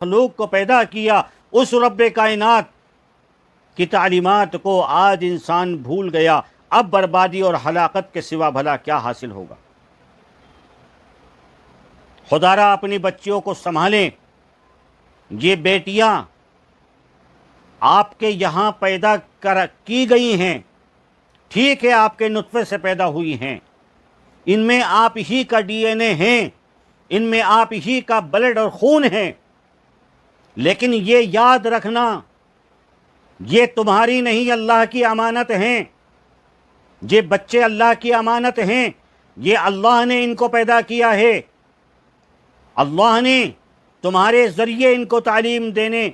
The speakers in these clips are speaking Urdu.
مخلوق کو پیدا کیا، اس رب کائنات کی تعلیمات کو آج انسان بھول گیا، اب بربادی اور ہلاکت کے سوا بھلا کیا حاصل ہوگا؟ خدا را اپنی بچیوں کو سنبھالیں۔ یہ بیٹیاں آپ کے یہاں پیدا کی گئی ہیں، ٹھیک ہے آپ کے نطفے سے پیدا ہوئی ہیں، ان میں آپ ہی کا ڈی این اے ہیں، ان میں آپ ہی کا بلڈ اور خون ہے، لیکن یہ یاد رکھنا یہ تمہاری نہیں، اللہ کی امانت ہیں۔ یہ بچے اللہ کی امانت ہیں، یہ اللہ نے ان کو پیدا کیا ہے، اللہ نے تمہارے ذریعے ان کو تعلیم دینے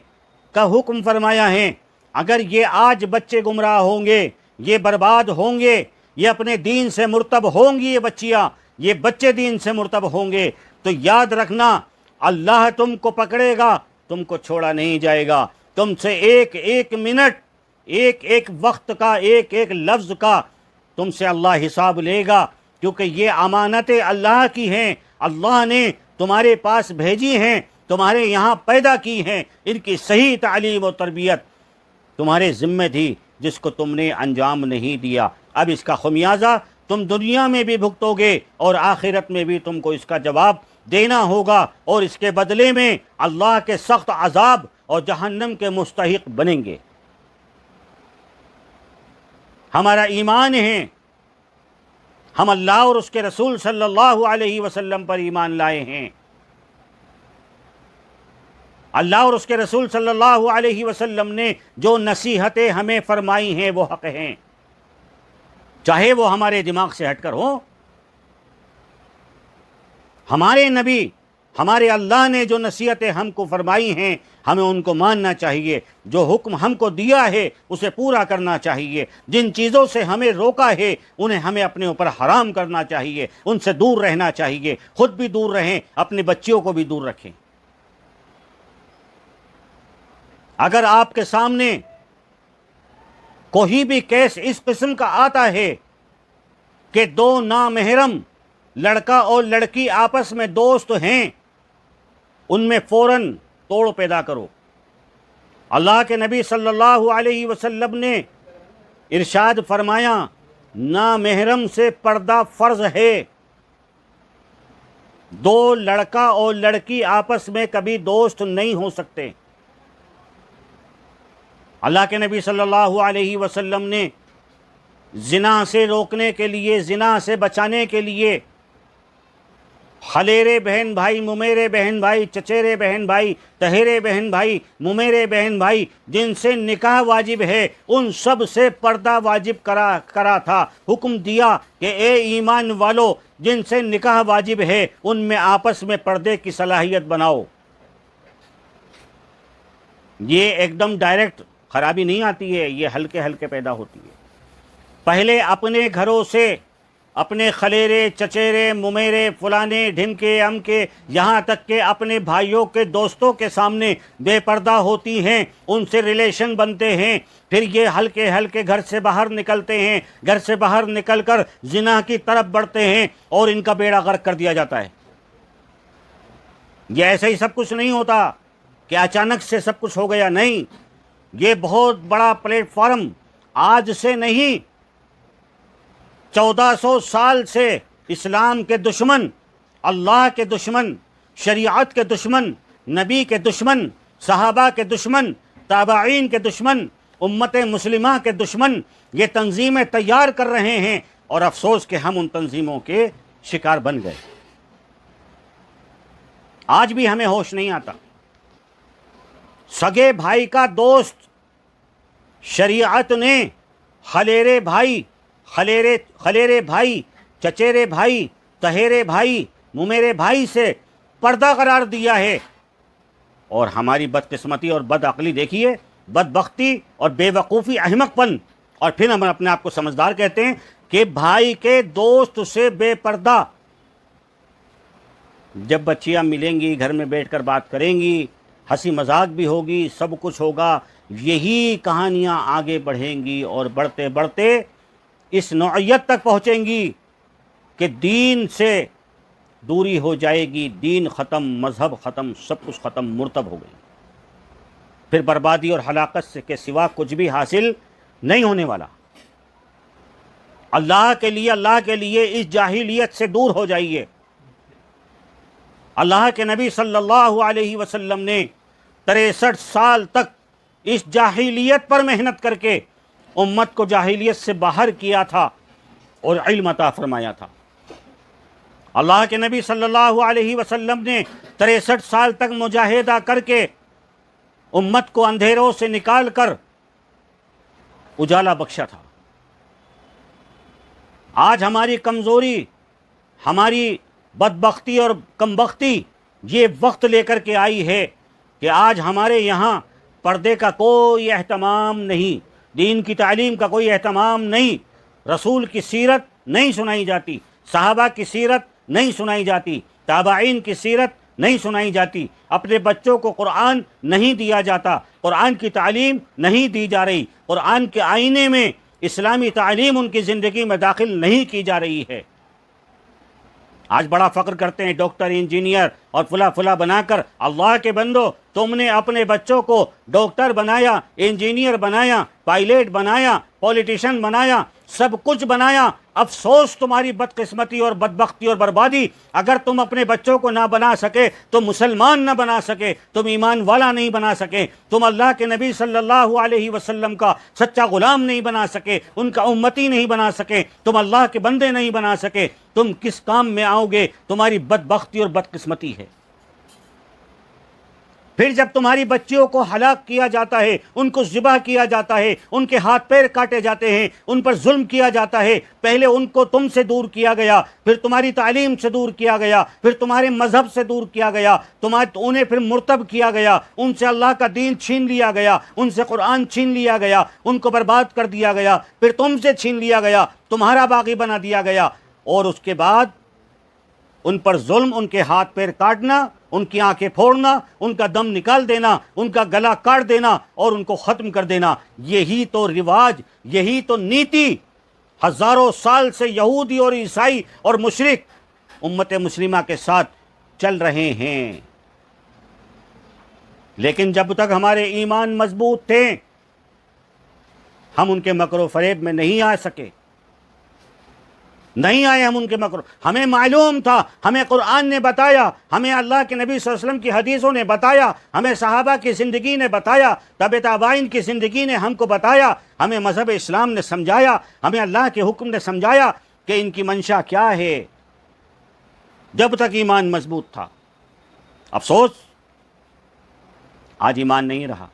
کا حکم فرمایا ہے۔ اگر یہ آج بچے گمراہ ہوں گے، یہ برباد ہوں گے، یہ اپنے دین سے مرتب ہوں گی، یہ بچیاں، یہ بچے دین سے مرتب ہوں گے، تو یاد رکھنا اللہ تم کو پکڑے گا، تم کو چھوڑا نہیں جائے گا، تم سے ایک ایک منٹ، ایک ایک وقت کا، ایک ایک لفظ کا تم سے اللہ حساب لے گا، کیونکہ یہ امانتیں اللہ کی ہیں، اللہ نے تمہارے پاس بھیجی ہیں، تمہارے یہاں پیدا کی ہیں، ان کی صحیح تعلیم و تربیت تمہارے ذمہ تھی، جس کو تم نے انجام نہیں دیا۔ اب اس کا خمیازہ تم دنیا میں بھی بھگتو گے اور آخرت میں بھی تم کو اس کا جواب دینا ہوگا، اور اس کے بدلے میں اللہ کے سخت عذاب اور جہنم کے مستحق بنیں گے۔ ہمارا ایمان ہے، ہم اللہ اور اس کے رسول صلی اللہ علیہ وسلم پر ایمان لائے ہیں۔ اللہ اور اس کے رسول صلی اللہ علیہ وسلم نے جو نصیحتیں ہمیں فرمائی ہیں وہ حق ہیں، چاہے وہ ہمارے دماغ سے ہٹ کر ہو۔ ہمارے نبی، ہمارے اللہ نے جو نصیحتیں ہم کو فرمائی ہیں ہمیں ان کو ماننا چاہیے، جو حکم ہم کو دیا ہے اسے پورا کرنا چاہیے، جن چیزوں سے ہمیں روکا ہے انہیں ہمیں اپنے اوپر حرام کرنا چاہیے، ان سے دور رہنا چاہیے، خود بھی دور رہیں، اپنے بچیوں کو بھی دور رکھیں۔ اگر آپ کے سامنے کوئی بھی کیس اس قسم کا آتا ہے کہ دو نامحرم لڑکا اور لڑکی آپس میں دوست ہیں، ان میں فوراً توڑ پیدا کرو۔ اللہ کے نبی صلی اللہ علیہ وسلم نے ارشاد فرمایا، نامحرم سے پردہ فرض ہے۔ دو لڑکا اور لڑکی آپس میں کبھی دوست نہیں ہو سکتے۔ اللہ کے نبی صلی اللہ علیہ وسلم نے زنا سے روکنے کے لیے، زنا سے بچانے کے لیے خلیرے بہن بھائی، ممیرے بہن بھائی، چچیرے بہن بھائی، تہیرے بہن بھائی، ممیرے بہن بھائی، جن سے نکاح واجب ہے ان سب سے پردہ واجب کرا تھا۔ حکم دیا کہ اے ایمان والو، جن سے نکاح واجب ہے ان میں آپس میں پردے کی صلاحیت بناؤ۔ یہ ایک دم ڈائریکٹ خرابی نہیں آتی ہے، یہ ہلکے ہلکے پیدا ہوتی ہے۔ پہلے اپنے گھروں سے، اپنے خلیرے، چچیرے، ممیرے، فلانے، ڈھمکے، امکے، یہاں تک کہ اپنے بھائیوں کے دوستوں کے سامنے بے پردہ ہوتی ہیں، ان سے ریلیشن بنتے ہیں، پھر یہ ہلکے ہلکے گھر سے باہر نکلتے ہیں، گھر سے باہر نکل کر زنا کی طرف بڑھتے ہیں اور ان کا بیڑا غرق کر دیا جاتا ہے۔ یہ ایسے ہی سب کچھ نہیں ہوتا کہ اچانک سے سب کچھ ہو گیا، نہیں، یہ بہت بڑا پلیٹ فارم، آج سے نہیں، 1400 سال سے اسلام کے دشمن، اللہ کے دشمن، شریعت کے دشمن، نبی کے دشمن، صحابہ کے دشمن، تابعین کے دشمن، امت مسلمہ کے دشمن یہ تنظیمیں تیار کر رہے ہیں، اور افسوس کہ ہم ان تنظیموں کے شکار بن گئے۔ آج بھی ہمیں ہوش نہیں آتا۔ سگے بھائی کا دوست، شریعت نے خلیرے بھائی، خلیرے بھائی، چچیرے بھائی، تہیرے بھائی، ممیرے بھائی سے پردہ قرار دیا ہے، اور ہماری بدقسمتی اور بدعقلی دیکھیے، بدبختی اور بے وقوفی، احمق پن، اور پھر ہم اپنے آپ کو سمجھدار کہتے ہیں کہ بھائی کے دوست سے بے پردہ۔ جب بچیاں ملیں گی، گھر میں بیٹھ کر بات کریں گی، ہنسی مذاق بھی ہوگی، سب کچھ ہوگا، یہی کہانیاں آگے بڑھیں گی اور بڑھتے بڑھتے اس نوعیت تک پہنچیں گی کہ دین سے دوری ہو جائے گی، دین ختم، مذہب ختم، سب کچھ ختم، مرتب ہو گئی، پھر بربادی اور ہلاکت سے کے سوا کچھ بھی حاصل نہیں ہونے والا۔ اللہ کے لیے اس جاہلیت سے دور ہو جائیے۔ اللہ کے نبی صلی اللہ علیہ وسلم نے 63 سال تک اس جاہلیت پر محنت کر کے امت کو جاہلیت سے باہر کیا تھا اور علم عطا فرمایا تھا۔ اللہ کے نبی صلی اللہ علیہ وسلم نے 63 سال تک مجاہدہ کر کے امت کو اندھیروں سے نکال کر اجالا بخشا تھا۔ آج ہماری کمزوری، ہماری بدبختی اور کمبختی یہ وقت لے کر کے آئی ہے کہ آج ہمارے یہاں پردے کا کوئی اہتمام نہیں، دین کی تعلیم کا کوئی اہتمام نہیں، رسول کی سیرت نہیں سنائی جاتی، صحابہ کی سیرت نہیں سنائی جاتی، تابعین کی سیرت نہیں سنائی جاتی، اپنے بچوں کو قرآن نہیں دیا جاتا، قرآن کی تعلیم نہیں دی جا رہی، قرآن کے آئینے میں اسلامی تعلیم ان کی زندگی میں داخل نہیں کی جا رہی ہے۔ آج بڑا فخر کرتے ہیں ڈاکٹر، انجینئر اور فلاں بنا کر۔ اللہ کے بندو، تم نے اپنے بچوں کو ڈاکٹر بنایا، انجینئر بنایا، پائلٹ بنایا، پولیٹیشن بنایا، سب کچھ بنایا، افسوس تمہاری بدقسمتی اور بدبختی اور بربادی، اگر تم اپنے بچوں کو نہ بنا سکے، تم مسلمان نہ بنا سکے، تم ایمان والا نہیں بنا سکے، تم اللہ کے نبی صلی اللہ علیہ وسلم کا سچا غلام نہیں بنا سکے، ان کا امتی نہیں بنا سکے، تم اللہ کے بندے نہیں بنا سکے، تم کس کام میں آؤ گے؟ تمہاری بدبختی اور بدقسمتی ہے۔ پھر جب تمہاری بچیوں کو ہلاک کیا جاتا ہے، ان کو ذبح کیا جاتا ہے، ان کے ہاتھ پیر کاٹے جاتے ہیں، ان پر ظلم کیا جاتا ہے، پہلے ان کو تم سے دور کیا گیا، پھر تمہاری تعلیم سے دور کیا گیا، پھر تمہارے مذہب سے دور کیا گیا، انہیں پھر مرتب کیا گیا، ان سے اللہ کا دین چھین لیا گیا، ان سے قرآن چھین لیا گیا، ان کو برباد کر دیا گیا، پھر تم سے چھین لیا گیا، تمہارا باغی بنا دیا گیا، اور اس کے بعد ان پر ظلم، ان کے ہاتھ پیر کاٹنا، ان کی آنکھیں پھوڑنا، ان کا دم نکال دینا، ان کا گلا کاٹ دینا اور ان کو ختم کر دینا۔ یہی تو رواج، یہی تو نیتی ہزاروں سال سے یہودی اور عیسائی اور مشرک امت مسلمہ کے ساتھ چل رہے ہیں۔ لیکن جب تک ہمارے ایمان مضبوط تھے، ہم ان کے مکر و فریب میں نہیں آ سکے، نہیں آئے ہم ان کے مکر۔ ہمیں معلوم تھا، ہمیں قرآن نے بتایا، ہمیں اللہ کے نبی صلی اللہ علیہ وسلم کی حدیثوں نے بتایا، ہمیں صحابہ کی زندگی نے بتایا، تابع تابعین کی زندگی نے ہم کو بتایا، ہمیں مذہب اسلام نے سمجھایا، ہمیں اللہ کے حکم نے سمجھایا کہ ان کی منشا کیا ہے، جب تک ایمان مضبوط تھا۔ افسوس آج ایمان نہیں رہا۔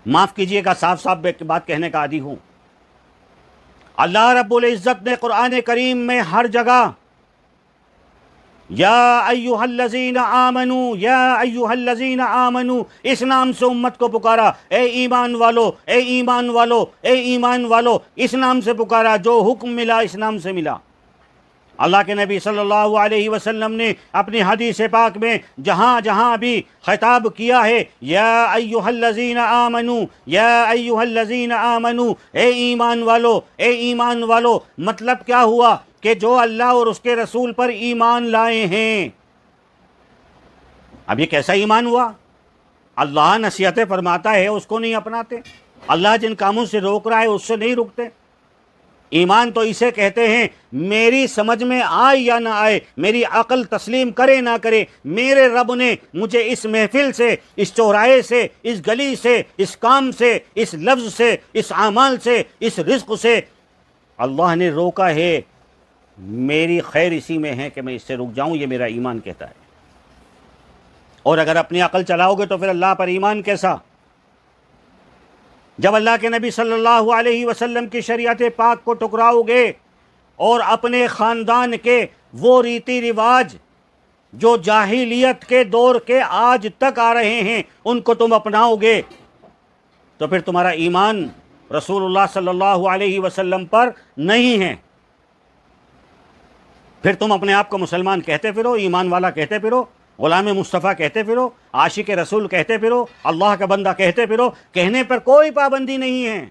معاف کیجئے گا، صاف صاف بات کہنے کا عادی ہوں۔ اللہ رب العزت نے قرآن کریم میں ہر جگہ یا ایھا الذین آمنو، یا ایھا الذین آمنو اس نام سے امت کو پکارا، اے ایمان والو، اے ایمان والو، اے ایمان والو، اس نام سے پکارا، جو حکم ملا اس نام سے ملا۔ اللہ کے نبی صلی اللہ علیہ وسلم نے اپنی حدیث پاک میں جہاں جہاں بھی خطاب کیا ہے، یا ایھا الذین آمنو، یا ایھا الذین آمنو، اے ایمان والو، اے ایمان والو، مطلب کیا ہوا کہ جو اللہ اور اس کے رسول پر ایمان لائے ہیں۔ اب یہ کیسا ایمان ہوا؟ اللہ نصیحتیں فرماتا ہے، اس کو نہیں اپناتے، اللہ جن کاموں سے روک رہا ہے اس سے نہیں رکتے۔ ایمان تو اسے کہتے ہیں میری سمجھ میں آئے یا نہ آئے، میری عقل تسلیم کرے نہ کرے، میرے رب نے مجھے اس محفل سے، اس چوراہے سے، اس گلی سے، اس کام سے، اس لفظ سے، اس اعمال سے، اس رزق سے اللہ نے روکا ہے، میری خیر اسی میں ہے کہ میں اس سے رک جاؤں، یہ میرا ایمان کہتا ہے۔ اور اگر اپنی عقل چلاؤ گے تو پھر اللہ پر ایمان کیسا؟ جب اللہ کے نبی صلی اللہ علیہ وسلم کی شریعت پاک کو ٹکراؤ گے اور اپنے خاندان کے وہ ریتی رواج جو جاہلیت کے دور کے آج تک آ رہے ہیں ان کو تم اپناؤ گے تو پھر تمہارا ایمان رسول اللہ صلی اللہ علیہ وسلم پر نہیں ہے۔ پھر تم اپنے آپ کو مسلمان کہتے پھرو، ایمان والا کہتے پھرو، غلام مصطفیٰ کہتے پھرو، عاشق رسول کہتے پھرو، اللہ کا بندہ کہتے پھرو، کہنے پر کوئی پابندی نہیں ہے۔